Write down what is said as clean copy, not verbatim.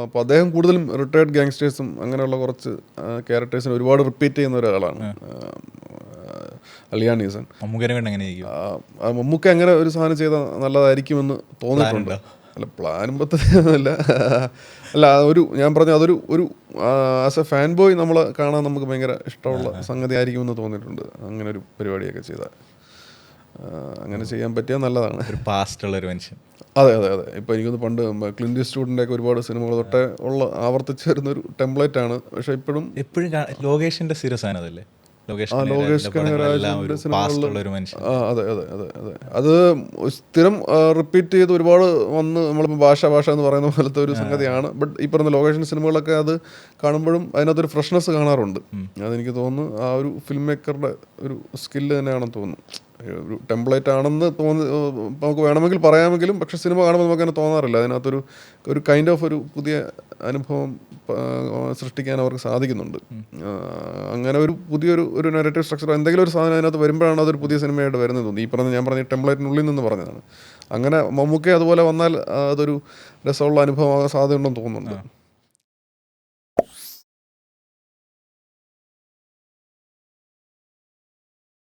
അപ്പോൾ അദ്ദേഹം കൂടുതലും റിട്ടയർഡ് ഗാങ്സ്റ്റേഴ്സും അങ്ങനെയുള്ള കുറച്ച് ക്യാരക്ടേഴ്സിനെ ഒരുപാട് റിപ്പീറ്റ് ചെയ്യുന്ന ഒരാളാണ് അലിയാനീസൻ. മമ്മൂക്ക അങ്ങനെ ഒരു സാധനം ചെയ്താൽ നല്ലതായിരിക്കുമെന്ന് തോന്നിയിട്ടുണ്ട്. അല്ല, പ്ലാനും പദ്ധതിയൊന്നുമില്ല. അല്ല, ഞാൻ പറഞ്ഞ അതൊരു ആസ് എ ഫാൻ ബോയ് നമ്മൾ കാണാൻ നമുക്ക് ഭയങ്കര ഇഷ്ടമുള്ള സംഗതി ആയിരിക്കുമെന്ന് തോന്നിയിട്ടുണ്ട്. അങ്ങനെ ഒരു പരിപാടിയൊക്കെ ചെയ്താൽ, അങ്ങനെ ചെയ്യാൻ പറ്റിയാൽ നല്ലതാണ്. ഒരു പാസ്റ്റുള്ളൊരു മനുഷ്യൻ. അതെ. ഇപ്പോൾ എനിക്കൊന്ന് പണ്ട് ക്ലിന്റ് ഈസ്റ്റ്വുഡിൻ്റെ ഒക്കെ ഒരുപാട് സിനിമകൾ തൊട്ടേ ആവർത്തിച്ച് വരുന്നൊരു ടെംപ്ലേറ്റ് ആണ്. പക്ഷെ എപ്പോഴും ലോകേഷിന്റെ സ്ഥിരസാണ് അതല്ലേ, ലോകേഷ് കനകരാജിന്റെ സിനിമകളിൽ. അതെ. അത് സ്ഥിരം റിപ്പീറ്റ് ചെയ്ത് ഒരുപാട് വന്ന് നമ്മളിപ്പോൾ ഭാഷ എന്ന് പറയുന്ന പോലത്തെ ഒരു സംഗതിയാണ്. ബട്ട് ഈ പറഞ്ഞ ലോകേഷിന്റെ സിനിമകളൊക്കെ അത് കാണുമ്പോഴും അതിനകത്തൊരു ഫ്രഷ്നെസ് കാണാറുണ്ട്. അതെനിക്ക് തോന്നുന്നു ആ ഒരു ഫിലിം മേക്കറുടെ ഒരു സ്കില്ല് തന്നെയാണെന്ന് തോന്നുന്നു. ഒരു ടെംപ്ലേറ്റ് ആണെന്ന് നമുക്ക് വേണമെങ്കിൽ പറയാമെങ്കിലും, പക്ഷെ സിനിമ കാണുമ്പോൾ നമുക്ക് അങ്ങനെ തോന്നാറില്ല. അതിനകത്തൊരു കൈൻഡ് ഓഫ് ഒരു പുതിയ അനുഭവം സൃഷ്ടിക്കാൻ അവർക്ക് സാധിക്കുന്നുണ്ട്. അങ്ങനെ ഒരു പുതിയൊരു നെറേറ്റീവ് സ്ട്രക്ചർ എന്തെങ്കിലും ഒരു സാധനം അതിനകത്ത് വരുമ്പോഴാണ് അതൊരു പുതിയ സിനിമയായിട്ട് വരുന്നത് തോന്നുന്നു. ഞാൻ പറഞ്ഞ ടെംപ്ലേറ്റിനുള്ളിൽ നിന്ന് പറഞ്ഞതാണ്. അങ്ങനെ മമ്മൂക്ക അതുപോലെ വന്നാൽ അതൊരു രസമുള്ള അനുഭവമാകാൻ സാധ്യതയുണ്ടെന്ന് തോന്നുന്നുണ്ട്.